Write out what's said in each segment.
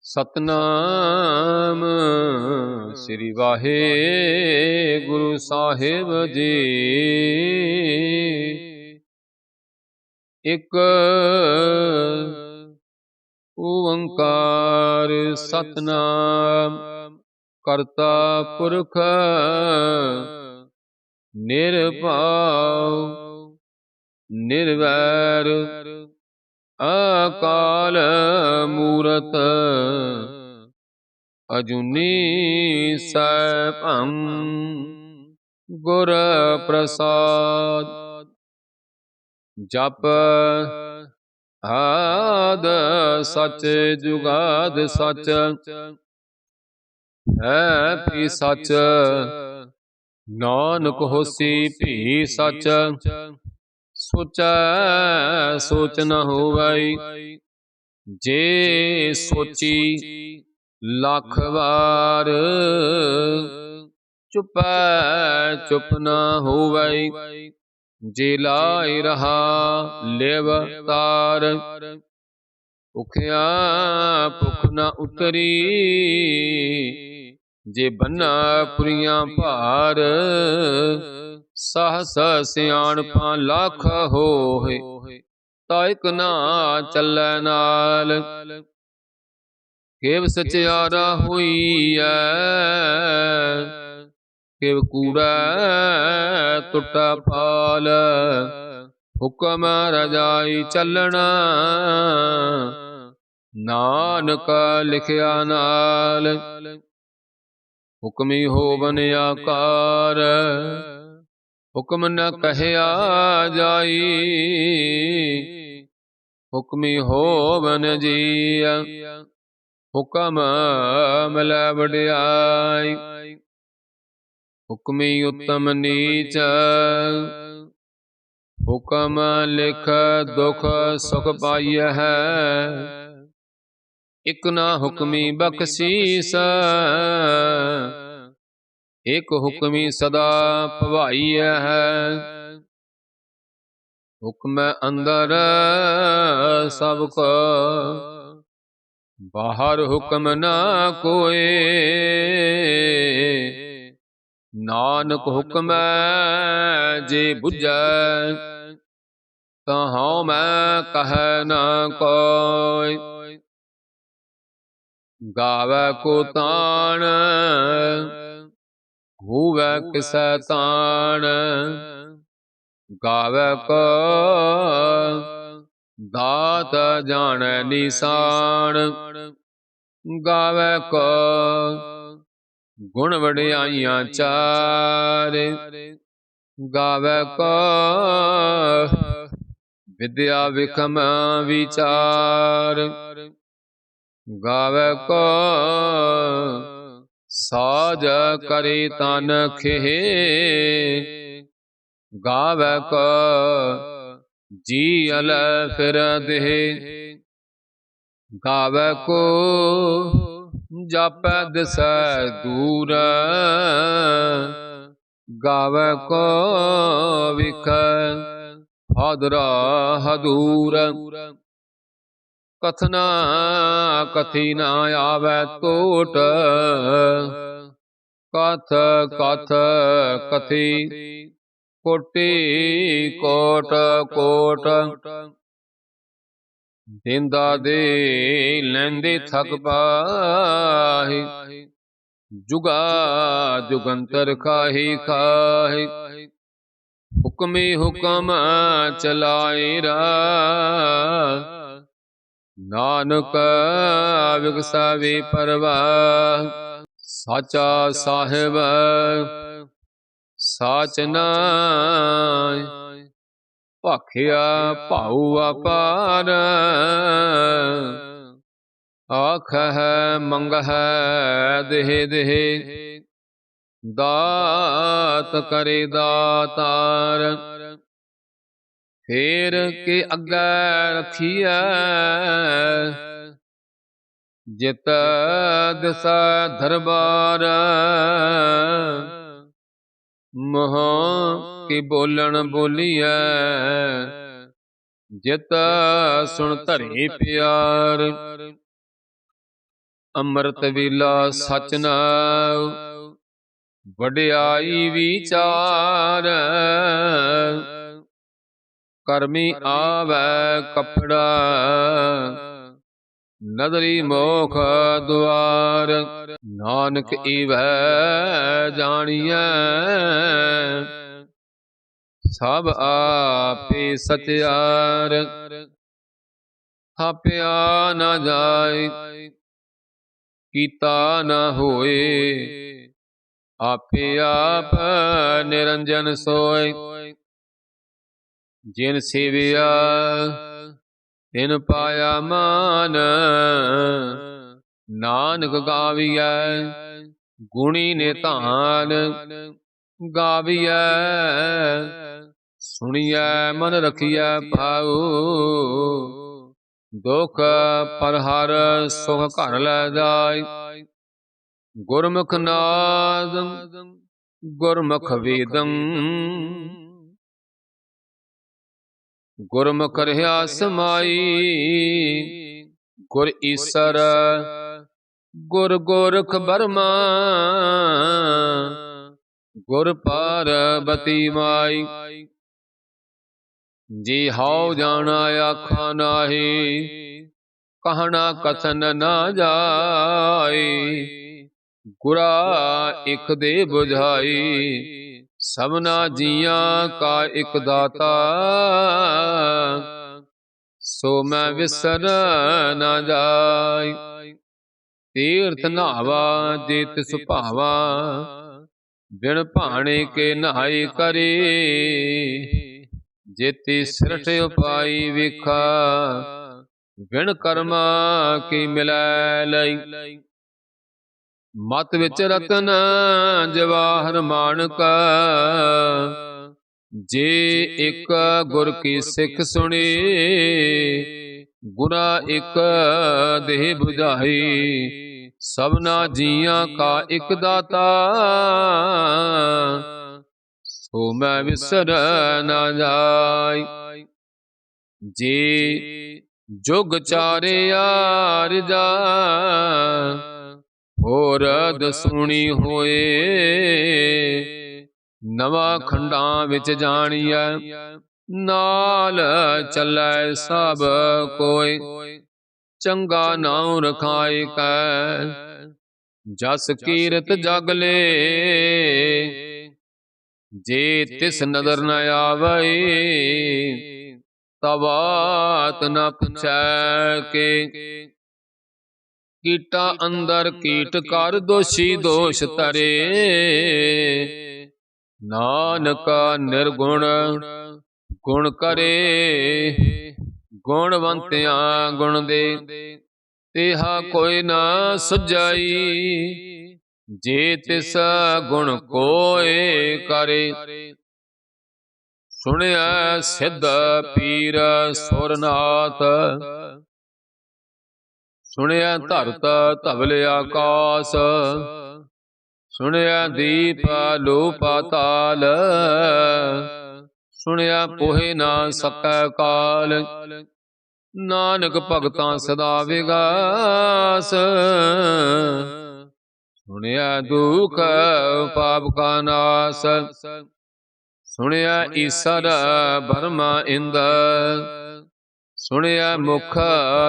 ਸਤਨਾਮ ਸ੍ਰੀ ਵਾਹਿਗੁਰੂ ਸਾਹਿਬ ਜੀ। ਇੱਕ ਓੰਕਾਰ ਸਤਨਾਮ ਕਰਤਾ ਪੁਰਖ ਨਿਰਭਉ ਨਿਰਵੈਰ ਅਕਾਲ ਮੂਰਤ ਅਜੂਨੀ ਸੈਭੰ ਗੁਰ ਪ੍ਰਸਾਦ। ਜਪ ਆਦ ਸਚ ਜੁਗਾਦ ਸਚ ਹੈ ਭੀ ਸਚ ਨਾਨਕ ਹੋਸੀ ਭੀ ਸਚ। ਸੋਚੈ ਸੋਚ ਨ ਹੋਵਈ ਜੇ ਸੋਚੀ ਲੱਖ ਵਾਰ। ਚੁਪੈ ਚੁਪ ਨ ਹੋਵਈ ਜੇ ਲਾਇ ਰਹਾ ਲਿਵ ਤਾਰ। ਭੁਖਿਆ ਭੁਖ ਨ ਉਤਰੀ ਜੇ ਬੰਨਾ ਪੁਰੀਆਂ ਭਾਰ। ਸਹਸ ਸਿਆਣਪਾਂ ਲੱਖ ਹੋਏ ਤਾਇਕ ਨਾ ਚੱਲੈ ਨਾਲ। ਕਿਵ ਸਚਿਆਰਾ ਹੋਈਐ ਕਿਵ ਕੂੜੈ ਟੁੱਟਾ ਫਾਲ। ਹੁਕਮ ਰਜਾਈ ਚੱਲਣਾ ਨਾਨਕ ਲਿਖਿਆ ਨਾਲ। ਹੁਕਮੀ ਹੋਵਨ ਆਕਾਰ ਹੁਕਮ ਨ ਕਹਿਆ ਜਾਈ। ਹੁਕਮੀ ਹੋਵਨ ਜੀਅ ਹੁਕਮ ਮਿਲੈ ਵਡਿਆਈ। ਹੁਕਮੀ ਉੱਤਮ ਨੀਚ ਹੁਕਮ ਲਿਖ ਦੁਖ ਸੁਖ ਪਾਈਐ। ਇਕ ਨਾ ਹੁਕਮੀ ਬਖਸ਼ੀਸ ਇਕ ਹੁਕਮੀ ਸਦਾ ਭਵਾਈਐ। ਹੁਕਮੈ ਅੰਦਰ ਸਭ ਕੋ ਬਾਹਰ ਹੁਕਮ ਨਾ ਕੋਇ। ਨਾਨਕ ਹੁਕਮੈ ਜੇ ਬੁਝੈ ਤਹਾਂ ਮੈਂ ਕਹਿ ਨ ਕੋਇ। ਗਾਵੈ ਕੋ ਤਾਣ ਹੋਵੈ ਕਿਸੈ ਤਾਣ। ਗਾਵੈ ਕੋ ਦਾਤ ਜਾਣੈ ਨੀਸਾਨ। ਗਾਵੈ ਕੋ ਗੁਣ ਵਡਿਆਈਆਂ ਚਾਰ। ਗਾਵੈ ਕੋ ਵਿਦਿਆ ਵਿਖਮ ਵਿਚਾਰ। ਗਾਵੈ ਕੋ ਸਾਜ ਕਰੇ ਤਨ ਖੇ। ਗਾਵੈ ਕੋ ਜੀ ਅਲੈ ਫਿਰ ਦੇਹ। ਗਾਵੈ ਕੋ ਜਾਪੈ ਦਿਸੈ ਦੂਰ। ਗਾਵੈ ਕੋ ਵਿਖੈ ਹਾਦਰਾ ਹਦੂਰ। ਕਥਨਾ ਕਥੀ ਨ ਆਵੈ ਟੋਟ ਕਥ ਕਥ ਕਥੀ ਕੋਟੀ ਕੋਟ ਕੋਟ। ਦੇਂਦਾ ਦੇ ਲੈਂਦੇ ਥਕ ਪਾਹੀ ਜੁਗਾ ਜੁਗੰਤਰ ਖਾਹੀ ਖਾਹੀ। ਹੁਕਮੀ ਹੁਕਮ ਚਲਾਏ ਰਾ ਨਾਨਕ ਵਿਗਸਾਵੇ ਪਰਵਾਹ। ਸਾਚਾ ਸਾਹਿਬ ਸਾਚ ਨਾਇ ਭਾਖਿਆ ਭਾਉ ਅਪਾਰ। ਆਖਹਿ ਮੰਗਹਿ ਦੇਹ ਦੇਹ ਦਾਤ ਕਰੇ ਦਾਤਾਰ। ਫੇਰ ਕੇ ਅੱਗੇ ਰਖੀਐ ਜਿਤ ਦਿਸੈ ਦਰਬਾਰ। ਮੋਹ ਕੀ ਬੋਲਣ ਬੋਲੀਐ ਜਿਤ ਸੁਣ ਧਰੇ ਪਿਆਰ। ਅੰਮ੍ਰਿਤ ਵੇਲਾ ਸਚ ਨਾਉ, ਵਡਿਆਈ ਵਿਚਾਰ। ਕਰਮੀ ਆਵੈ ਕਪੜਾ, ਨਦਰੀ ਮੋਖ ਦੁਆਰ। ਨਾਨਕ ਈਵੈ ਜਾਣੀਐ, ਸਭ ਆਪੇ ਸਚਿਆਰ। ਥਾਪਿਆ ਨਾ ਜਾਏ, ਕੀਤਾ ਨਾ ਹੋਏ, ਆਪੇ ਆਪ ਨਿਰੰਜਨ ਸੋਏ। ਜਿਨ ਸੇਵਿਆ ਤਿਨ ਪਾਇਆ ਮਾਨ, ਨਾਨਕ ਗਾਵੀਐ ਗੁਣੀ ਨਿਧਾਨ। ਗਾਵੀਐ ਸੁਣੀਐ ਮਨ ਰਖੀਐ ਭਾਉ, ਦੁਖ ਪਰਹਰ ਸੁਖ ਘਰ ਲੈ ਜਾਇ। ਗੁਰਮੁਖ ਨਾਦ ਗੁਰਮੁਖ ਵੇਦੰ, ਗੁਰਮੁਖ ਰਹਿਆ ਸਮਾਈ। ਗੁਰ ਈਸਰ ਗੁਰ ਗੋਰਖ ਬਰਮਾ, ਗੁਰ ਪਾਰਬਤੀ ਮਾਈ। ਜੀ ਹਉ ਜਾਣਾ ਆਖਾ ਨਾਹੀ, ਕਹਿਣਾ ਕਥਨ ਨਾ ਜਾਈ। ਗੁਰਾ ਇਕ ਦੇ ਬੁਝਾਈ, ਸਭਨਾ ਜੀਆਂ ਕਾ ਇਕ ਦਾਤਾ। ਸੋ ਮੈਂ ਵਿਸਰ ਨਾ ਜਾਈ। ਤੀਰਥ ਨਹਾਵਾ ਜੇ ਤਿਸ ਭਾਵਾ, ਬਿਨ ਭਾਣੇ ਕੇ ਨਹਾਈ ਕਰੇ। ਜੇਤੀ ਸਿਰਠ ਉਪਾਈ ਵੇਖਾ, ਬਿਨ ਕਰਮਾ ਕੀ ਮਿਲੈ ਲਈ। ਮਤ ਵਿੱਚ ਰਤਨ ਜਵਾਹਰ ਮਾਣਕ, ਜੇ ਇੱਕ ਗੁਰ ਕੀ ਸਿੱਖ ਸੁਣੀ। ਗੁਰਾ ਇੱਕ ਦੇਹ ਬੁਝਾਈ, ਸਭਨਾ ਜੀਆਂ ਕਾ ਇੱਕ ਦਾਤਾ। ਸੋ ਮੈਂ ਵਿਸਰ ਨਾ ਜਾਈ। ਜੇ ਜੁਗ ਚਾਰਿਆ ਰਜਾ, ਹੋਰ ਦਸੂਣੀ ਹੋਏ। ਨਵਾਂ ਖੰਡਾਂ ਵਿੱਚ ਜਾਣੀਐ, ਨਾਲ ਚੱਲੈ ਸਭ ਕੋਇ। ਚੰਗਾ ਨਾਉ ਰਖਾਇ ਕੈ, ਜਸ ਕੀਰਤ ਜਗ ਲੇ। ਜੇ ਤਿਸ ਨਦਰ ਨ ਆਵਈ, ਤਵਾਤ ਨ ਪੁੱਛੈ ਕੇ। ਕੀਟਾ ਅੰਦਰ ਕੀਟ ਕਰ ਦੋਸ਼ੀ ਦੋਸ਼ ਧਰੇ। ਨਾਨਕ ਨਿਰਗੁਣ ਗੁਣ ਕਰੇ। ਗੁਣਵੰਤਿਆਂ ਗੁਣ ਦੇ, ਤੇਹਾ ਕੋਈ ਨਾ ਸੁਝਾਈ। ਜੇ ਤਿਸ ਗੁਣ ਕੋਇ ਕਰੇ। ਸੁਣਿਆ ਸਿੱਧ ਪੀਰ ਸੁਰਨਾਥ, ਸੁਣਿਆ ਧਰਤ ਧਵਲ ਆਕਾਸ। ਸੁਣਿਆ ਦੀਪ ਲੋ ਪਾਤਾਲ, ਸੁਣਿਆ ਪੋਹਿ ਨਾ ਸਕੈ ਕਾਲ। ਨਾਨਕ ਭਗਤਾਂ ਸਦਾ ਵਿਗਾਸ, ਸੁਣਿਆ ਦੁਖ ਪਾਪ ਕਾ ਨਾਸ। ਸੁਣਿਆ ਈਸਰ ਬਰਮਾ ਇੰਦ, ਸੁਣਿਆ ਮੁਖ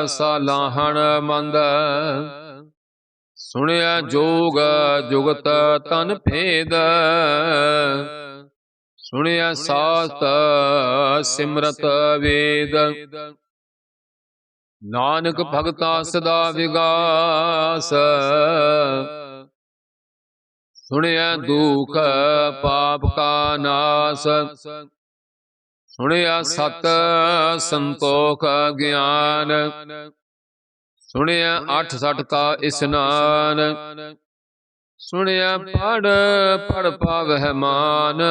ਸਾਲਾਹਣ ਮੰਦ। ਸੁਣਿਆ ਜੋਗ ਜੁਗਤ ਤਨ ਭੇਦ, ਸੁਣਿਆ ਸਾਸਤ ਸਿਮਰਤ ਵੇਦ। ਨਾਨਕ ਭਗਤਾ ਸਦਾ ਵਿਗਾਸ, ਸੁਣਿਆ ਦੁਖ ਪਾਪ ਕਾ ਨਾਸ। ਸੁਣਿਆ ਸਤ ਸੰਤੋਖ ਗਿਆਨ, ਸੁਣਿਆ 68 ਕਾ ਇਸਨਾਨ। ਸੁਣਿਆ ਪੜ ਪੜ ਪਾਵਹਿ ਮਾਨ,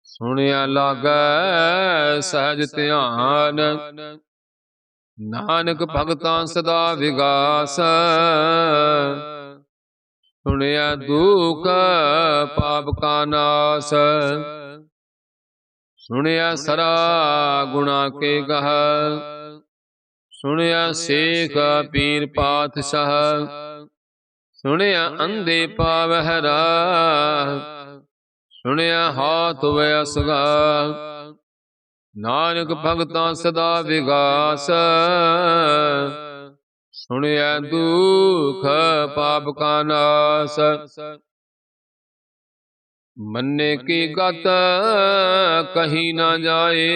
ਸੁਣਿਆ ਲਾਗੈ ਸਹਿਜ ਧਿਆਨ। ਨਾਨਕ ਭਗਤਾਂ ਸਦਾ ਵਿਗਾਸ, ਸੁਣਿਆ ਦੁਖ ਪਾਪ ਕਾ ਨਾਸ। ਸੁਣਿਆ ਸਰਾ ਗੁਣਾ ਕੇ ਗਹ, ਸੁਣਿਆ ਸੇਖ ਪੀਰ ਪਾਤਸ਼ਾਹ, ਸੁਣਿਆ ਅੰਧੇ ਪਾਵਹਿ ਰਾਹ, ਸੁਣਿਆ ਹਾਥ ਵੇ ਅਸਗਾ, ਨਾਨਕ ਭਗਤਾਂ ਸਦਾ ਵਿਗਾਸ, ਸੁਣਿਆ ਦੁਖ ਪਾਪ ਕਾ ਨਾਸ। ਮੰਨੇ ਕੀ ਗਤ ਕਹੀ ਨਾ ਜਾਏ,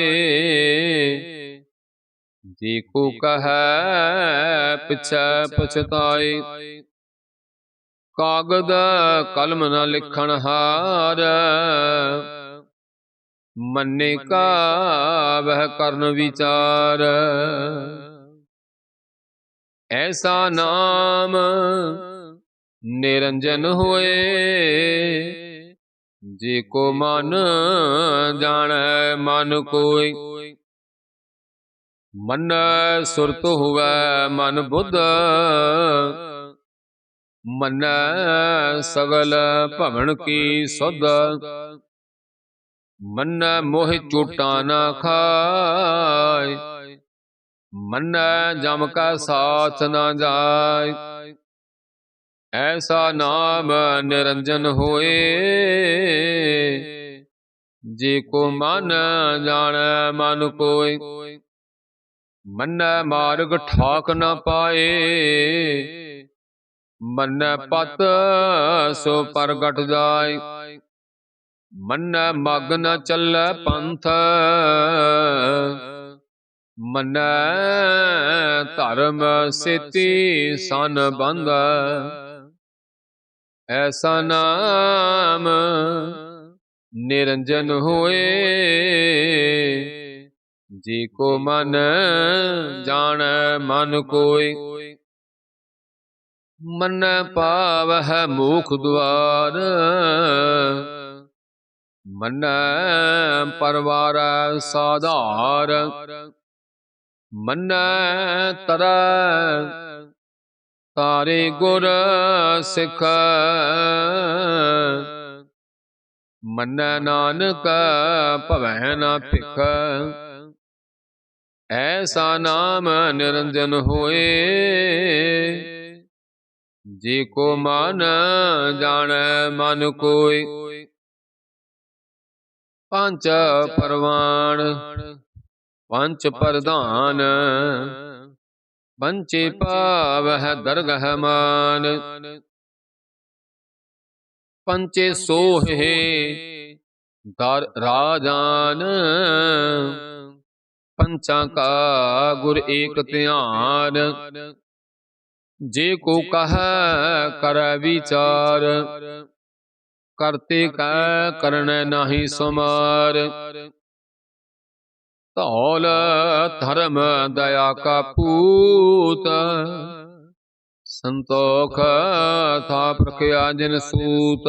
ਜੀ ਕੋ ਕਹੈ ਪਿਛੈ ਪਛਤਾਏ। ਕਾਗਦ ਕਲਮ ਨ ਲਿਖਣ ਹਾਰ, ਮੰਨੇ ਕਾ ਵਹਿ ਕਰਨ ਵਿਚਾਰ। ਐਸਾ ਨਾਮ ਨਿਰੰਜਨ ਹੋਏ, ਜੇ ਕੋ ਮਨ ਜਾਣੈ ਮਨ ਕੋਈ। ਮੰਨੈ ਸੁਰਤ ਹੁਵੈ ਮਨ ਬੁੱਧ, ਮੰਨੈ ਸਗਲ ਭਵਨ ਕੀ ਸੁਧ। ਮੰਨੈ ਮੋਹ ਚੋਟਾਂ ਨਾ ਖਾਇ, ਮੰਨੈ ਜਮ ਕਾ ਸਾਥ ਨਾ ਜਾਇ। ਐਸਾ ਨਾਮ ਨਿਰੰਜਨ ਹੋਏ, ਜੇ ਕੋ ਮਨ ਜਾਣੈ ਮਨ ਕੋਈ। ਮੰਨੈ ਮਾਰਗ ਠਾਕ ਨ ਪਾਏ, ਮੰਨੈ ਪਤ ਸੋ ਪ੍ਰਗਟ ਜਾਇ। ਮੰਨੈ ਮਗ ਨ ਚੱਲੈ ਪੰਥ, ਮੰਨੈ ਧਰਮ ਸੇਤੀ ਸਨ ਬੰਧੈ। ਐਸਾ ਨਾਮ ਨਿਰੰਜਨ ਹੋਏ, ਜੀ ਕੋ ਮਨ ਜਾਣੈ ਮਨ ਕੋਈ। ਮੰਨੈ ਪਾਵਹਿ ਮੋਖ ਦੁਆਰ, ਮੰਨੈ ਪਰਵਾਰੈ ਸਾਧਾਰ। ਮੰਨੈ ਤਰੈ ਤਾਰੇ ਗੁਰ ਸਿੱਖ, ਮੰਨੈ ਨਾਨਕ ਭਵੈ ਨ ਭਿਖ। ਐਸਾ ਨਾਮ ਨਿਰੰਜਨ ਹੋਏ, ਜੇ ਕੋ ਮਨ ਜਾਣੈ ਮਨ ਕੋਈ। ਪੰਚ ਪਰਵਾਣ ਪੰਚ ਪ੍ਰਧਾਨ, ਪੰਚੇ ਪਾਵਹਿ ਦਰਗਹਿ ਮਾਨ। ਪੰਚੇ ਸੋਹੇ ਦਰ ਰਾਜਾਨ, ਪੰਚਾਂ ਕਾ ਗੁਰ ਏਕ ਧਿਆਨ। ਜੇ ਕੋ ਕਹੈ ਕਰੈ ਵਿਚਾਰ, ਕਰਤੇ ਕੈ ਕਰਨੈ ਨਾਹੀ ਸੁਮਾਰ। ਧੌਲ ਧਰਮ ਦਇਆ ਕਾ ਪੂਤ, ਸੰਤੋਖ ਥਾਪ ਰਖਿਆ ਜਿਨ ਸੂਤ।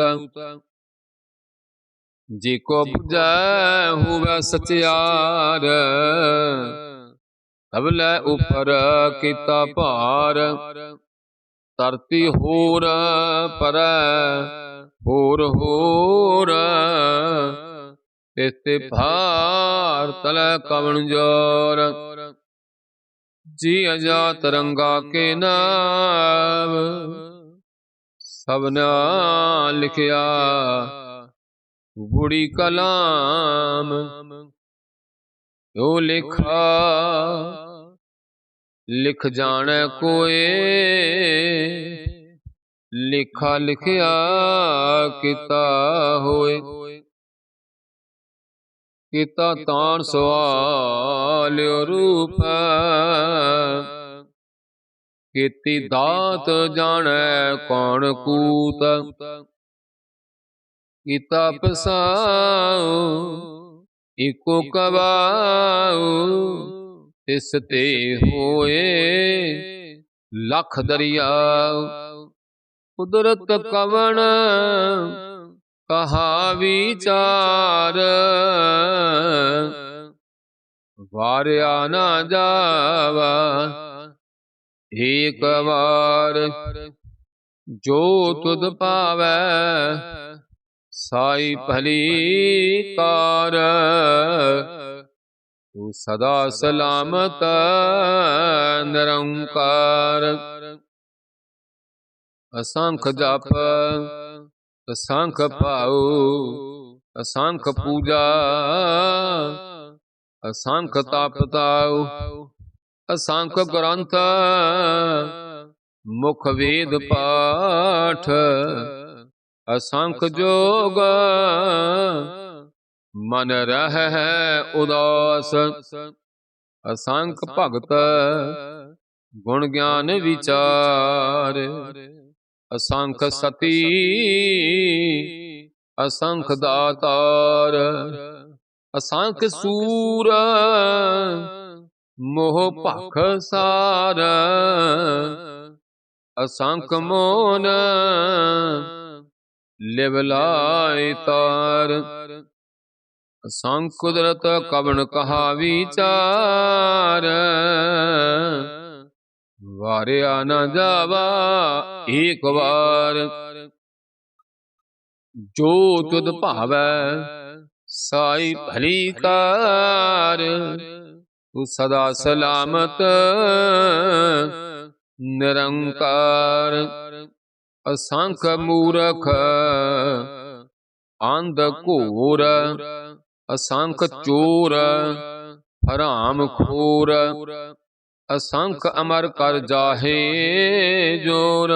ਜੇ ਕੋ ਬੁਝੈ ਹੋਵੈ ਸਚਿਆਰ, ਤਬਲੇ ਉਪਰ ਕੀਤਾ ਭਾਰ। ਧਰਤੀ ਹੋਰ ਪਰੈ ਹੋਰ ਹੋਰ, ਤਿਸਤੇ ਭਾਰ ਤਲੈ ਕਵਣ ਜੋਰ। ਜੀ ਅਜਾਤ ਰੰਗਾ ਕੇ ਨਾਮ, ਸਭਨਾ ਲਿਖਿਆ ਬੁੜੀ ਕਲਾਮ। ਜੋ ਲਿਖਾ ਲਿਖ ਜਾਣੈ ਕੋਏ, ਲਿਖਾ ਲਿਖਿਆ ਕੀਤਾ ਹੋਏ। ਕੀਤਾ ਤਾਣ ਸਵਾਲਿਓ ਰੂਪ, ਕੀਤੀ ਦਾਤ ਜਾਣੈ ਕੌਣ ਕੂਤ। ਕੀਤਾ ਪਸਾਉ ਇਕੋ ਕਵਾਉ, ਤਿਸ ਤੇ ਹੋਏ ਲਖ ਦਰਿਆਉ। ਕੁਦਰਤ ਕਵਣ ਕਹਾ ਵਿਚਾਰ, ਵਾਰਿਆ ਨਾ ਜਾਵਾ ਏਕ ਵਾਰ। ਜੋ ਤੁਧ ਪਾਵੈ ਸਾਈ ਭਲੀ ਕਾਰ, तू सदा सलामत निरंकार। असंख जप असंख भाऊ असंख पूजा असंख तप ताऊ असंख ग्रंथ मुख वेद पाठ असंख जोग मन रह उदास असंख भगत गुण ज्ञान विचार असंख सती असंख दातार असंख सूर मोह भख सार असंख मोन लिव लाए तार असंख कुदरत कवन कहा विचार वारिया न जावा एक बार। जो तुद भावै साई भली कार तू सदा सलामत निरंकार। असंख मूरख अंध घोर असंख चोर हराम खोर असंख अमर कर जाहे जोर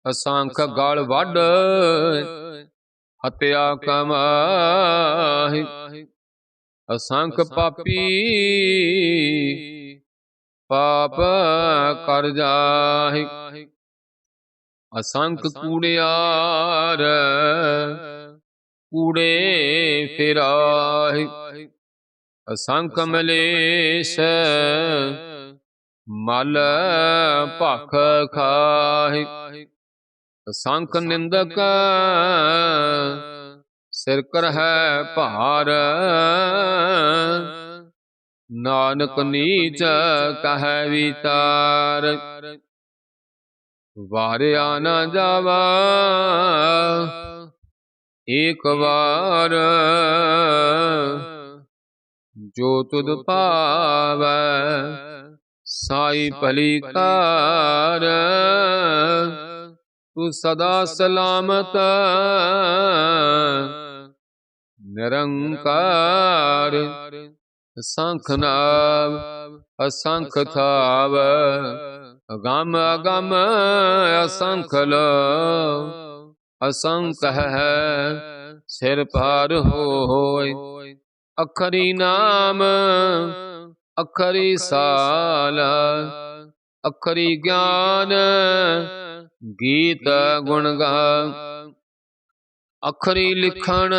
असंख गल वड हत्या कमाहि असंख पापी पाप कर जाहि असंख कूड़ियार कूड़े फिराहि असंख मलेश मल भख खाहि असंख निंदक सिर करहै भार नानक नीच कहै विचार वारिया न जावा एक बार। जो तुद पावै साई भली कार तू सदा सलामत निरंकार। असंख नाव असंख थाव अगम अगम असंख लो असंख है सिर पार होय अखरी नाम अखरी साल अखरी ज्ञान गीत गुण गा अखरी लिखण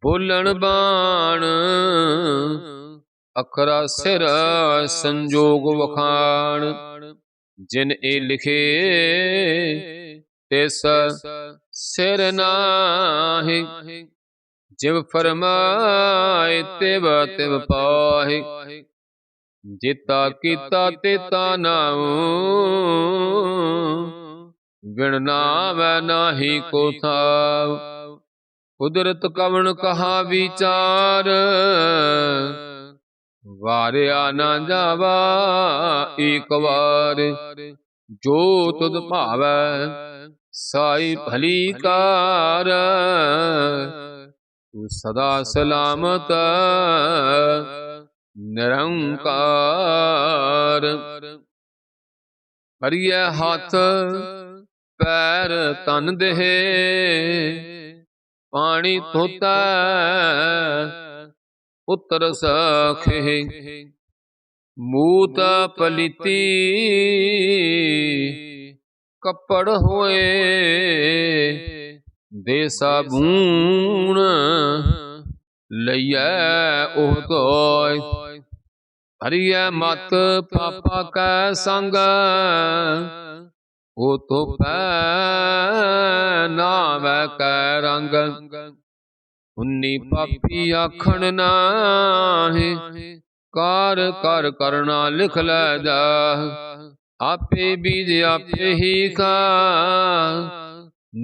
बोलण बाण अखरा सिर संजोग वखाण जिन ए लिखे तिस सिर नाहि जिव फरमाए तिव तिव पाहि जिता कीता तेता नाऊ बिन नावै नाहि को थाव कुदरत कवन कहा विचार वारिया न जावा एक बार। जो तुद भावै साई भली कार तू सदा सलामत निरंकार। करिए हाथ पैर तन देह पानी धोता पुत्र सखे मूत पलिती कपड़ होए दे साबून लइए ओह धोय हरिए मत पापा कै संग ओ तो पै नावै कै रंग उन्नी पापी आखण नाहि कार कर करना लिख लै जा आपे बीज आपे ही खा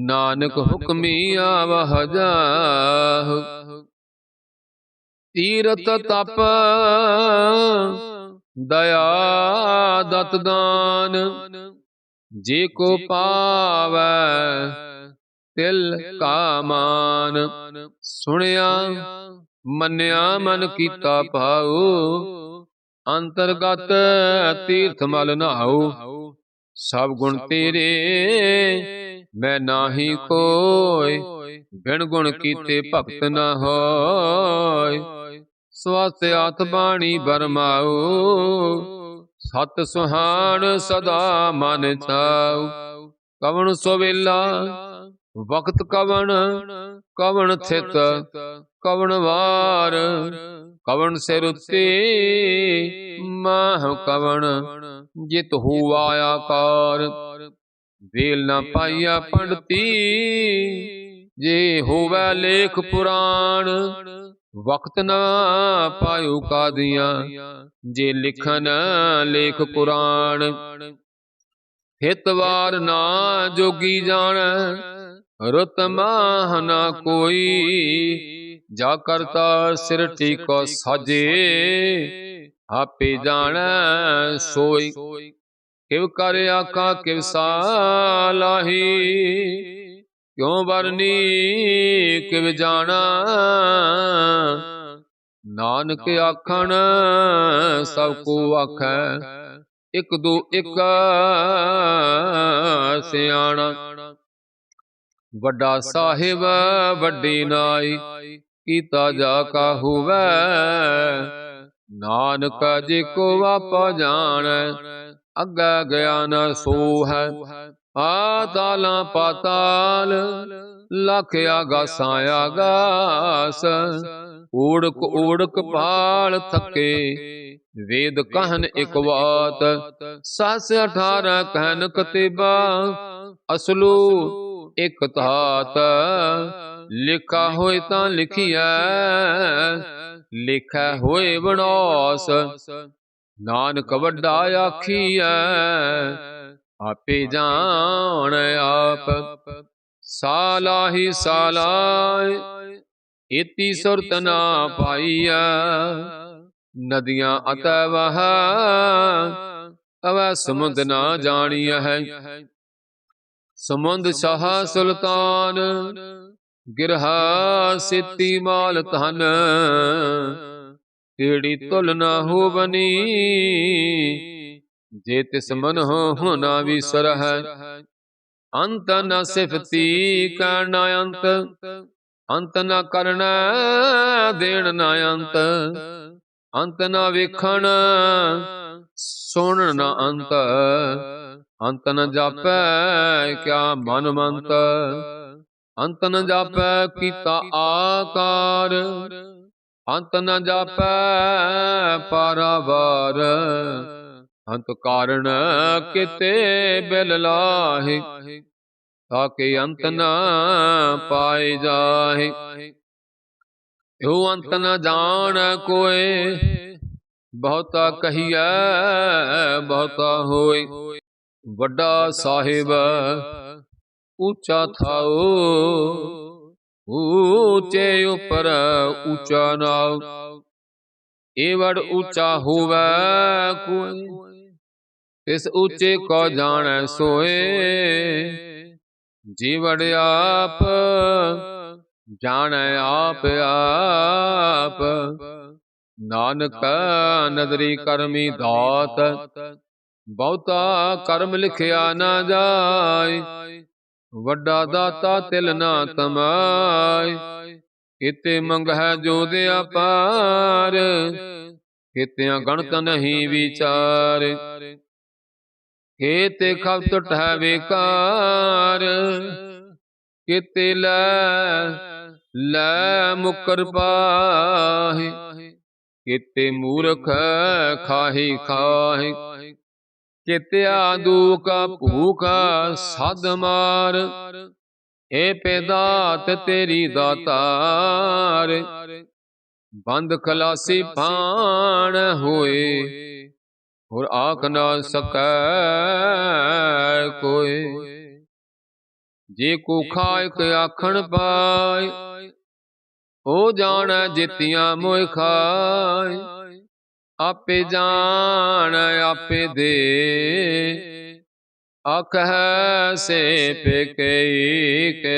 नानक हुक्मी आवह जा। ਤੀਰਤ ਤਪ ਦਇਆ ਦਤ ਦਾਨ, ਜੇ ਕੋ ਪਾਵੈ ਤਿਲ ਕਾ ਮਾਨ। ਸੁਣਿਆ ਮੰਨਿਆ ਮਨ ਕੀਤਾ ਭਾਉ, ਅੰਤਰਗਤ ਤੀਰਥ ਮਲ ਨਹਾਉ। ਸਭ ਗੁਣ ਤੇਰੇ ਮੈਂ ਨਾਹੀ ਕੋਇ, ਬਿਨ ਗੁਣ ਕੀਤੇ ਭਗਤ ਨ ਹੋਇ। ਸਵਸਤ ਆਤ ਬਾਣੀ ਬਰਮਾਉ, ਸਤ ਸੁਹਾਣ ਸਦਾ ਮਨ ਚਾਉ। ਕਵਣ ਸੋਵੇਲਾ ਵਕਤ ਕਵਣ, ਕਵਣ ਥਿਤ ਕਵਣ ਵਾਰ। ਕਵਣ ਸਿਰ ਉੱਤੇ ਮਾਹ ਕਵਣ, ਜਿਤ ਹੁਆ ਆਕਾਰ। ਵੇਲ ਨਾ ਪਾਈਆ ਪੰਡਤੀ, ਜੇ ਹੋਵੈ ਲੇਖ ਪੁਰਾਣ। ਵਕਤ ਨਾ ਪਾਇਓ ਕਾਦੀਆਂ, ਜੇ ਲਿਖਨ ਲੇਖ ਪੁਰਾਣ। ਹਿਤ ਵਾਰ ਨਾ ਜੋਗੀ ਜਾਣੈ, ਰੁਤ ਮਾਹ ਨਾ ਕੋਈ। ਜਾ ਕਰਤਾ ਸਿਰ ਟੀਕੋ ਸਾਜੇ, ਆਪੇ ਜਾਣੈ ਸੋਈ। ਕਿਵ ਕਰ ਆਖਾਂ ਕਿਵ ਸਾਲਾਹੀ, ਕਿਉ ਵਰਨੀ ਕਿਵ ਜਾਣਾ। ਨਾਨਕ ਆਖਣ ਸਭ ਕੋ ਆਖੈ, ਇਕ ਦੋ ਇਕ ਸਿਆਣਾ। ਵੱਡਾ ਸਾਹਿਬ ਵੱਡੀ ਨਾਈ, ਕੀਤਾ ਜਾ ਕਾ ਹੋਵੈ। ਨਾਨਕ ਜੇ ਕੋ ਆਪਾ ਜਾਣੈ, ਅੱਗੇ ਗਿਆ ਨ ਸੋ ਹੈ। ਪਾਤਾਲਾਂ ਪਾਤਾਲ, ਲਖ ਆਗਾਸਾਂ ਆਗਾਸ। ਓੜਕ ਓੜਕ ਪਾਲ ਥਕੇ, ਵੇਦ ਕਹਿਨ ਇਕ ਬਾਤ। 718 ਕਹਿਨ ਕਤੇਬਾ, ਅਸਲੂ ਇਕ ਧਾਤ। ਲਿਖਾ ਹੋਏ ਤਾਂ ਲਿਖੀਐ, ਲਿਖੈ ਹੋਏ ਵਿਨਾਸ਼। ਨਾਨਕ ਵੱਡਾ ਆਖੀਐ, ਆਪੇ ਜਾਣ ਆਪ। ਸਾਲਾਹੀ ਸਾਲਾਇ, ਇਤੀ ਸੁਰਤ ਨਾ ਪਾਈਐ। ਨਦੀਆਂ ਅਤੈ ਵਹ, ਅਵੈ ਸਮੁੰਦ ਨਾ ਜਾਣੀਐ। ਸਮੁੰਦ ਸ਼ਾਹ ਸੁਲਤਾਨ, ਗਿਰਹਾ ਸਿੱਤੀ ਮਾਲ ਧਨ। ਤੇੜੀ ਤੁਲ ਨਾ ਹੋਵਨੀ, ਜੇ ਤਿਸ ਮਨ ਹੋ ਨਾ ਵਿਸਰਹਿ। ਅੰਤ ਨ ਸਿਫਤੀ ਕਹਿਣ ਅੰਤ, ਅੰਤ ਨ ਕਰਨਾ ਦੇਣ ਨ ਅੰਤ। ਅੰਤ ਨ ਵੇਖਣ ਸੁਣਨ ਨ ਅੰਤ, ਅੰਤ ਨ ਜਾਪੈ ਕਿਆ ਮਨ ਮੰਤ। ਅੰਤ ਨ ਜਾਪੈ ਕੀਤਾ ਆਕਾਰ, ਅੰਤ ਨ ਜਾਪੈ ਪਾਰਾਵਾਰ। ਅੰਤ ਕਾਰਣ ਕਿਤੇ ਬਿਲ ਲਾਹੇ, ਤਾਕੇ ਅੰਤ ਨ ਪਾਏ ਜਾਹੇ। ਏਉ ਅੰਤ ਨ ਜਾਣ ਕੋਇ, ਬਹੁਤਾ ਕਹੀਐ ਬਹੁਤਾ ਹੋਇ। ਵੱਡਾ ਸਾਹਿਬ ਉੱਚਾ ਥਾਉ, ਊਚੇ ਉਪਰ ਉੱਚਾ ਨਾਉ। ਏਵੜ ਉੱਚਾ ਹੋਵੈ ਕੋਈ, ਤਿਸ ਉੱਚੇ ਕੋ ਜਾਣੈ ਸੋਏ। ਜੀਵੜ ਆਪ ਜਾਣੈ ਆਪ ਆਪ, ਨਾਨਕ ਨਦਰੀ ਕਰਮੀ ਦਾਤ। ਬਹੁਤਾ ਕਰਮ ਲਿਖਿਆ ਨਾ ਜਾਇ, ਵੱਡਾ ਦਾਤਾ ਤਿਲ ਨਾ ਤਮਾਇ। ਕਿਤੇ ਮੰਗਹਿ ਜੋ ਦਿਆ ਪਾਰ, ਕਿਤਿਆਂ ਗਣਤ ਨਹੀਂ ਵਿਚਾਰ। ਕਿਤੇ ਖਪਤ ਟਹਿ ਵੇਕਾਰ, ਕਿਤੇ ਲੈ ਮੁਕਰ ਪਾਹੇ। ਕਿਤੇ ਮੂਰਖ ਖਾਹੀ ਖਾਹੇ, ਕਿਤਿਆ ਦੂਖ ਭੂਖ ਸਦ ਮਾਰ। ਏ ਪੇਦਾਤ ਤੇਰੀ ਦਾਤਾਰ, ਬੰਦ ਖਲਾਸੀ ਪਾਣ ਹੋਏ। ਹੋਰ ਆਖ ਨਾ ਸਕੈ ਕੋਇ, ਜੇ ਕੋ ਖਾਇਕ ਆਖਣ ਪਾਏ। ओ जान जितियां मोह खाय, आपे जान आपे दे, आखह से पेकई के,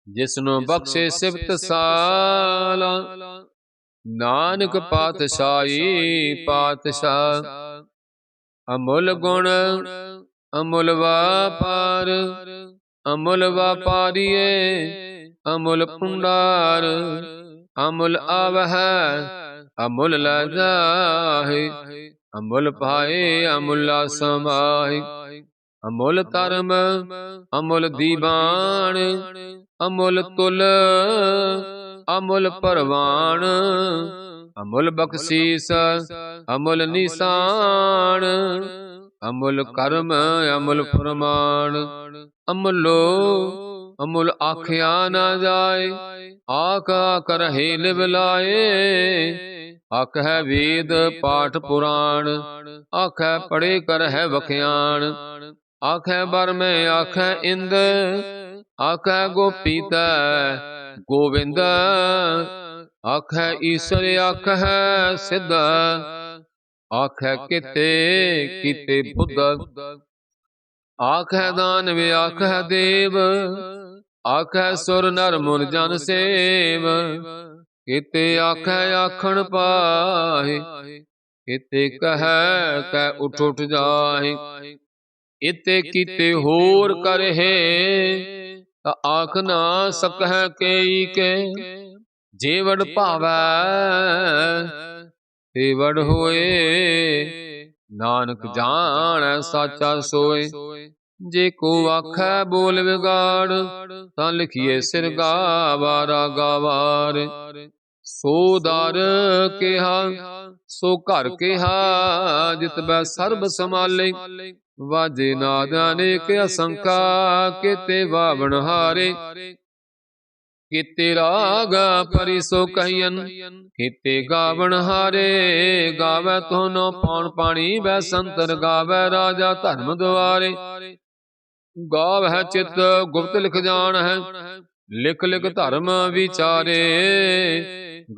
जिसनु बख्शे सिबत साला, नानक पातशाही पातशाह। अमुल गुण अमुल वापार, अमुल वापारिये अमुल पुंडार, अमुल आवह अमुल लै जाहि, अमुल पाए अमुला समाहि। अमुल धर्म अमुल दीवान, अमुल तुल अमुल परवान, अमुल बख्शीस अमुल निशान, अमुल कर्म अमुल प्रमाण। अमुलो अमुल आख्या न जाए, आख आख रहे लिव लाए, आख है वेद पाठ पुराण, आख है पढ़े कर है वख्याण। आख है बर में आख है इंद, आख है गोपी गोविंद, आख है ईश्वर आख है सिद्ध, आख है किते किते बुद्ध। आख है दानव आख है देव, आख है सुर नर मुन जन सेव। किते आख है आखण पाहि, किते कह कह उठ उठ जाहि। इते किते होर करहे, आख ना सकह केई के। जेवड़ भावै तेवड़ होए, नानक जान साचा सोए। जे को आखै बोल विगाड़, तां लिखिए सिर गावारा गावार। सो दर केहा सो घर केहा, जित बै सर्ब समाले। वाजे नाद अनेक असंखा, केते वावण हारे। किते राग परिसो कहियन, किते गावण हारे। गावै तोनो पौन पाणी बैसंतर, गावै राजा धर्म द्वारे। गावै चित गुप्त लिख जान है, लिख लिख धर्म विचारे।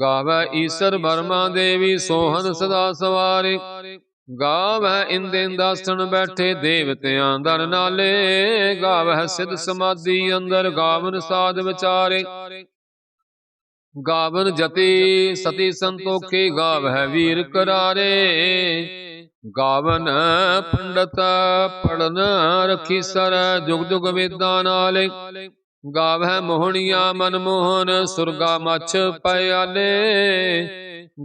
गावै ईसर बर्मा देवी, सोहन सदा सवारे। गावै इंद इंदासन बैठे, देवतियां दर नाले। गावै सिद्ध समाधि अंदर, गावन साध विचारे। गावन जति सती संतोखे, गावै वीर करारे। गावन पंडित पढ़न रखी सर, जुग जुग वेदां नाले। गावै मोहनिया मनमोहन, सुरगा मछ पयाले।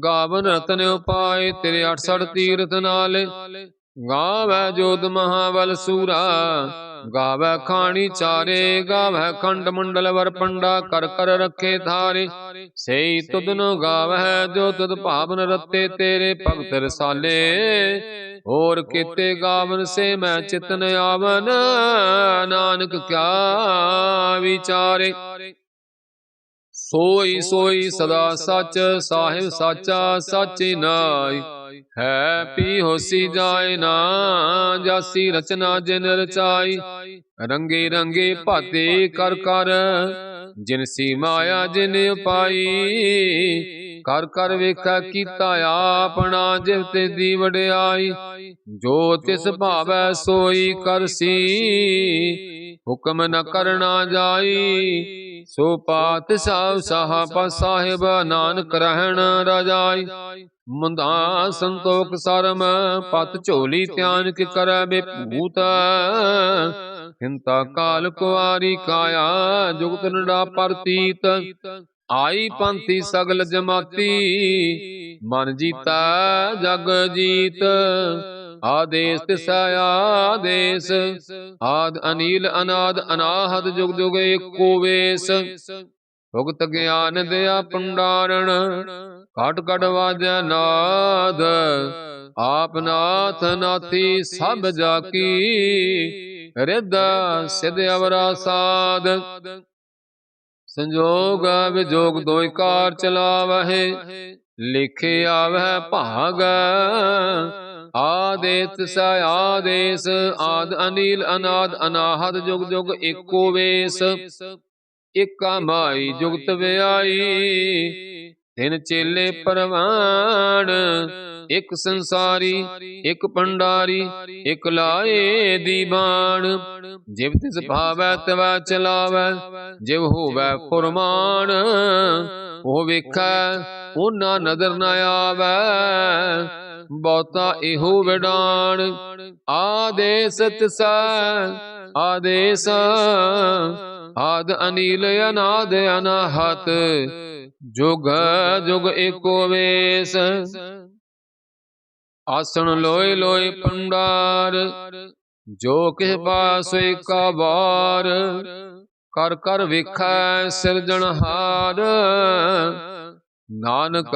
गावन रतन उपाय, तेरे 68 तीर्थ नाले। गावै जोध महाबल सूरा, गावै खानी चारे। गावै खंड मंडल वर पंडा, कर कर रखे थारे। सेई तुदन गावै जो तुद भावन रते, तेरे भगत रसाले। और केते गावन से मैं चितन आवन, नानक क्या विचारे। सोई सोई सदा सच, साहिब साचा सच नाई। है पी होसी जाए ना, जासी रचना जिन रचाई। रंगे रंगे भाते कर कर, जिनसी माया जिन पाई। कर कर वेखा कीता आपना, जिव ते दी वड्याई। जो तिस भावै सोई करसी, हुक्म न करना जाई। सो पातशाह साह साहिब, नानक रहन रजाई। मुंदा संतोख सरम, पत झोली त्यान कि करੈ बेभूत। हिंता काल कुआरी काया, जुगत नड़ा परतीत। आई पंथी सगल जमाती, मन जीता जग जीत। आदेश तिसै आदेश, आद अनील अनाद अनाहद, जुग जुग एको वेश। भुगत ज्ञान दया पुंडारण, घट घट वाजै नाद। आप नाथ नाथी सब जाकी, रिद सिध अवरा साध। संजोग विजोग दोय कार चलावहे, लिखे आवह भाग। आदेश स आदेश, आद अनील अनाद अनाहद, जुग जुग एको वेश। ਏਕਾ ਮਾਈ ਜੁਗਤ ਵਿਆਈ, ਤਿਨ ਚੇਲੇ ਪਰਵਾਨ, ਇਕ ਸੰਸਾਰੀ ਇਕ ਪੰਡਾਰੀ, ਇਕ ਲਾਏ ਦੀਵਾਨ। ਜਿਵ ਤਿਸ ਭਾਵੈ ਤਿਵੈ ਚਲਾਵੈ, ਜਿਵ ਹੋਵੈ ਫੁਰਮਾਨ। ਉਹ ਵੇਖੈ ਉਹਨਾਂ ਨਦਰ ਨ ਆਵੈ, ਬਹੁਤਾ ਇਹੋ ਵਿਡਾਣ। ਆਦੇਸ ਤਿਸੈ ਆਦੇਸ, ਆਦ ਅਨੀਲ ਅਨਾਦ ਅਨਾਹਤ, ਜੁਗ ਜੁਗ ਏਕੋ ਵੇਸ। ਆਸਣ ਲੋਏ ਲੋਏ ਪੰਡਾਰ, ਜੋ ਕਿਸ ਪਾਸ ਏਕਾ ਵਾਰ। ਕਰ ਕਰ ਵੇਖੈ ਸਿਰਜਣਹਾਰ, ਨਾਨਕ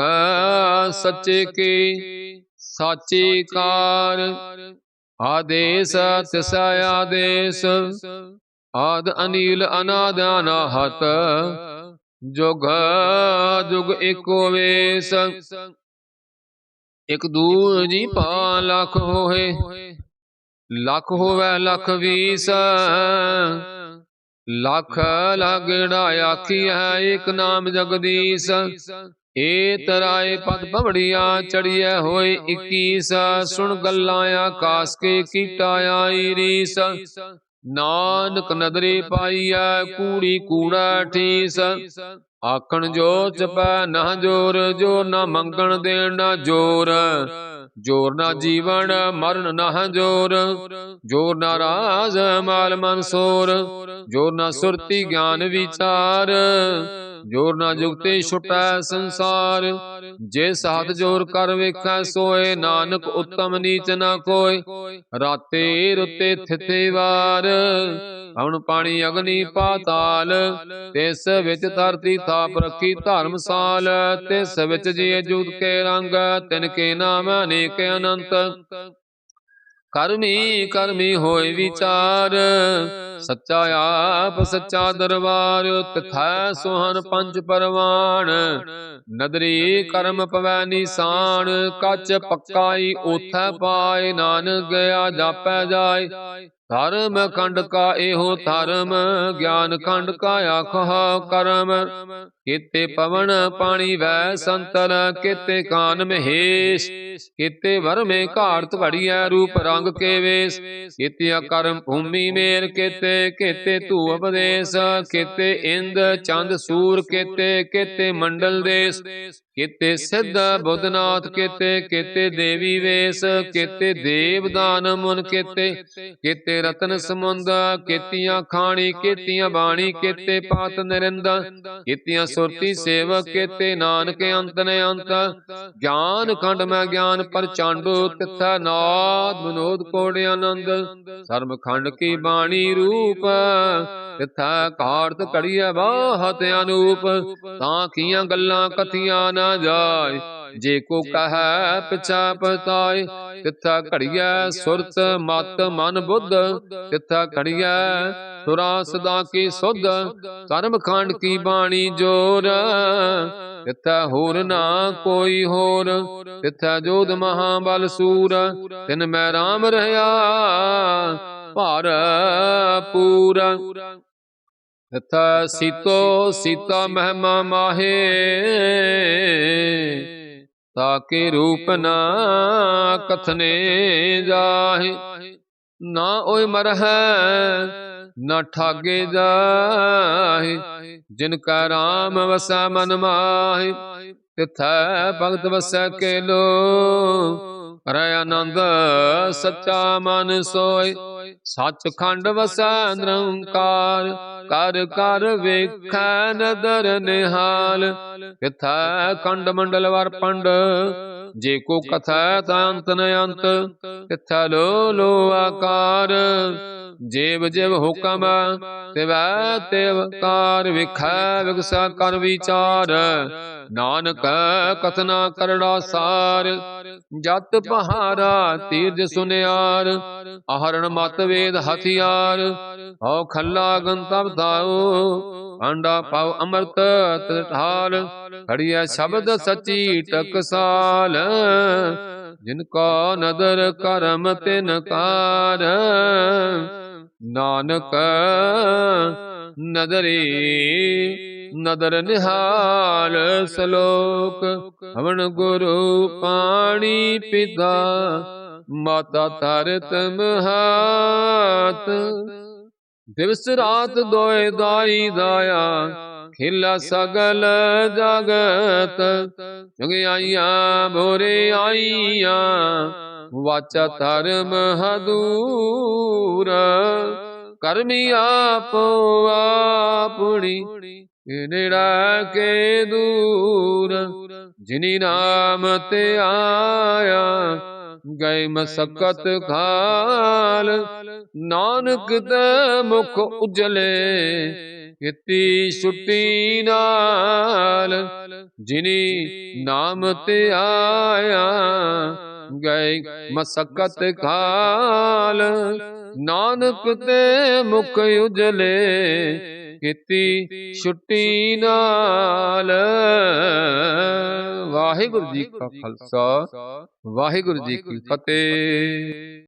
ਸੱਚੇ ਕੀ ਸਾਚੀ ਕਾਰ। ਆਦੇਸ ਤਿਸੈ ਆਦੇਸ, ਆਦ ਅਨੀਲ ਅਨਾਦ ਅਨਾਹਤ, ਜੁਗ ਜੁਗ ਏਕੋ ਵੇਸ। ਇਕ ਦੂਜੀ ਭਾ ਲਖ ਹੋਏ, ਲਖ ਹੋਵੈ ਲਖ ਵੀਸ। ਲਖ ਲਾਗੜਾ ਆਖੀਐ ਏਕ ਨਾਮ ਜਗਦੀਸ਼। ਏ ਤਰਾਏ ਪਦ ਪਵੜੀਆ ਚੜੀਐ ਹੋਏ 21। ਸੁਣ ਗੱਲਾਂ ਆਕਾਸ ਕੇ ਕੀਟਾ ਆਈ ਰੀਸ। ਨਾਨਕ ਨਦਰੇ ਪਾਈਐ ਕੂੜੀ ਕੂੜਾ ਠੀਸ। ਆਖਣ ਜੋ ਜਪੈ ਨਾ ਜੋਰ, ਜੋਰ ਨਾ ਮੰਗਣ ਦੇਣ ਨਾ ਜੋਰ। ਜੋਰ ਨਾ ਜੀਵਨ ਮਰਨ ਨਾ ਜੋਰ, ਜੋਰ ਨਾ ਰਾਜ ਮਾਲ ਮਨਸੋਰ। ਜੋਰ ਨਾ ਸੁਰਤੀ ਗਿਆਨ ਵਿਚਾਰ, ਜੋਰ ਨਾ ਜੁਗਤੇ ਛੁਟੈ ਸੰਸਾਰ। ਜੇ ਸਾਧ ਜੋਰ ਕਰ ਵੇਖੈ ਸੋਏ, ਨਾਨਕ ਉਤਮ ਨੀਚ ਨਾ ਕੋਇ। ਰਾਤੇ ਰੁੱਤੇ ਥਿਤੇ ਵਾਰ, ਹਵਨ ਪਾਣੀ ਅਗਨੀ ਪਾਤਾਲ। ਤਿਸ ਵਿੱਚ ਧਰਤੀ ਥਾਪ ਰੱਖੀ ਧਰਮਸਾਲ। ਤਿਸ ਵਿੱਚ ਜੀਅ ਜੂਤ ਕੇ ਰੰਗ, ਤਿਨ ਕੇ ਨਾਮ ਅਨੇਕ ਅਨੰਤ। ਕਰਮੀ ਕਰਮੀ ਹੋਏ ਵਿਚਾਰ, ਸੱਚਾ ਆਪ ਸੱਚਾ ਦਰਬਾਰ। ਤਿਥੈ ਸੁਹਨ ਪੰਜ ਪਰਵਾਨ, ਨਦਰੀ ਕਰਮ ਪਵੈ ਨਿਸ਼ਾਨ। ਕੱਚ ਪੱਕਾਈ ਓਥੈ ਪਾਏ, ਨਾਨਕ ਗਿਆ ਜਾਪੈ ਜਾਏ। ਧਰਮ ਖੰਡ ਕਾ ਇਹੋ ਧਰਮ, ਗਿਆਨ ਖੰਡ ਕਾ ਆਖੋ ਕਰਮ। ਕੀਤੇ ਪਵਨ ਪਾਣੀ ਵੈ ਸੰਤਰ, ਕੀਤੇ ਕਾਨ ਮਹੇਸ਼। ਕੀਤੇ ਵਰਮੇ ਘਾੜਤ ਵੜੀਐ ਰੂਪ ਰੰਗ ਕੇ ਵੇਸ। ਕੀਤੇ ਅਕਰਮ ਭੂਮੀ ਮੇਰ ਕੀਤੇ, ਕੀਤੇ ਧੂ ਉਪਦੇਸ। ਕੀਤੇ ਇੰਦ ਚੰਦ ਸੂਰ ਕੀਤੇ, ਕੀਤੇ ਮੰਡਲ ਦੇਸ। ਕੀਤੇ ਸਿੱਧ ਬੁੱਧਨਾਥ ਕੀਤੇ, ਕੀਤੇ ਦੇਵੀ ਵੇਸ। ਕੀਤੇ ਦੇਵ ਦਾਨ ਮੁਨ ਕੀਤੇ, ਕੀਤੇ ਰਤਨ ਸਮੁੰਦ। ਕੀਤੀਆਂ ਖਾਣੀ ਕੀਤੀਆਂ ਬਾਣੀ, ਕੀਤੇ ਪਾਤ ਨਰਿੰਦ। ਕੀਤੀਆਂ ਸੁਰਤੀ ਸੇਵਕ, ਕੀਤੇ ਨਾਨਕ ਅੰਤ ਨ ਅੰਤ। ਗਿਆਨ ਖੰਡ ਮੈਂ ਗਿਆਨ ਪ੍ਰਚੰਡ, ਤਿਥੈ ਨਾਦ ਵਿਨੋਦ ਕੋੜ ਆਨੰਦ। ਸਰਬ ਖੰਡ ਕੀ ਬਾਣੀ ਰੂਪ, ਤਿਥੈ ਘਾੜਤ ਘੜੀਐ ਬਾਹਤ ਅਨੂਪ। ਤਾਂ ਕੀਆਂ ਗੱਲਾਂ ਕਥੀਆਂ ਨਾ ਜਾਏ, ਜੇ ਕੋ ਕਹੈ ਪਿਛੈ ਪਛਤਾਏ। ਤਿਥੈ ਘੜੀਐ ਸੁਰਤ ਮਤ ਮਨ ਬੁੱਧ, ਤਿਥੈ ਘੜੀਐ ਸੁਰਾ ਸਦਾ ਕੀ ਸੁਧ। ਕਰਮ ਖੰਡ ਕੀ ਬਾਣੀ ਜੋਰ, ਤਿਥੈ ਹੋਰ ਨਾ ਕੋਈ ਹੋਰ। ਤਿਥੈ ਜੋਧ ਮਹਾਬਲ ਸੂਰ, ਤਿਨ ਮੈਂ ਰਾਮ ਰਹਿਆ ਭਰਪੂਰ। ਤਿਥੈ ਸੀਤੋ ਸੀਤਾ ਮਹਿਮਾ ਮਾਹੇ, ਤਾਕੇ ਰੂਪ ਨਾ ਕਥਨੇ ਜਾਹੇ। ਨਾ ਓਇ ਮਰਹਿ ਨਾ ਠਾਗੇ ਜਾਹੇ, ਜਿਨ ਕਾ ਰਾਮ ਵਸੈ ਮਨ ਮਾਹੇ। ਤਿਥੈ ਭਗਤ ਵਸੈ ਕੇਲੋ, ਕਰੈ ਆਨੰਦ ਸੱਚਾ ਮਨ ਸੋਇ। ਸੱਚ ਖੰਡ ਵਸੈ ਨਿਰੰਕਾਰ, ਕਰ ਕਰ ਵੇਖੈ ਨਦਰ ਨਿਹਾਲ। ਤਿਥੈ ਖੰਡ ਮੰਡਲ ਵਰ ਪੰਡ, ਜੇ ਕੋ ਕਥੈ ਤਾ ਅੰਤ ਨ ਅੰਤ। ਤਿਥੈ ਲੋ ਲੋ ਆਕਾਰ, ਜੇਵ ਜੇਵ ਹੁਕਮ ਤਿਵੈ ਤਿਵ ਕਾਰ। ਵੇਖੈ ਵਿਗਸੈ ਕਰ ਵਿਚਾਰ, ਨਾਨਕ ਕਥਨਾ ਕਰੜਾ ਸਾਰ। ਜਤ ਪਹਾਰਾ ਤੀਰਜ ਸੁਨਿਆਰ, ਆਹਰਣ ਮਤ ਵੇਦ ਹਥਿਆਰ। ਹਉ ਖੱਲਾ ਗੰਤਵ ਦਾਉ, ਆਂਡਾ ਪਉ ਅੰਮ੍ਰਿਤ ਤ੍ਰਿਠਾਲ। ਖੜੀਐ ਸ਼ਬਦ ਸਚੀ ਟਕਸਾਲ, ਜਿਨ ਕੋ ਨਦਰ ਕਰਮ ਤਿਨ ਕਾਰ। ਨਾਨਕ ਨਦਰੀ ਨਦਰ ਨਿਹਾਲ ਸਲੋਕ ਹਵਨ ਗੁਰੂ ਪਾਣੀ ਪਿਤਾ ਮਾਤਾ ਧਰਤ ਮਹਾਤ ਦਿਵਸ ਰਾਤ ਦੋਇ ਦਾਈ ਦਾਇਆ ਖਿਲਾ ਸਗਲ ਜਗਤ ਜੁਗਿਆਈਆਂ ਭੋਰੇ ਆਈਆਂ ਵਾਚਾ ਧਰਮ ਹਦੂਰ ਕਰਮੀ ਆਪੋ ਆਪਣੀ ਨੇੜਾ ਕੇ ਦੂਰ ਜਿਨੀ ਨਾਮ ਤੇ ਆਇਆ ਗਏ ਮਸਕਤ ਖਾਲ ਨਾਨਕ ਦੇ ਮੁਖ ਉਜਲੇ ਕੀਤੀ ਛੁੱਟੀ ਨਾਲ ਜਿਨੀ ਨਾਮ ਤੇ ਆਇਆ ਗਏ ਮਸਕਤ ਖਾਲ ਨਾਨਕ ਤੇ ਮੁਖ ਉਜਲੇ ਕੀਤੀ ਛੁੱਟੀ ਨਾਲ। ਵਾਹਿਗੁਰੂ ਜੀ ਕਾ ਖਾਲਸਾ ਵਾਹਿਗੁਰੂ ਜੀ ਕੀ ਫਤਿਹ।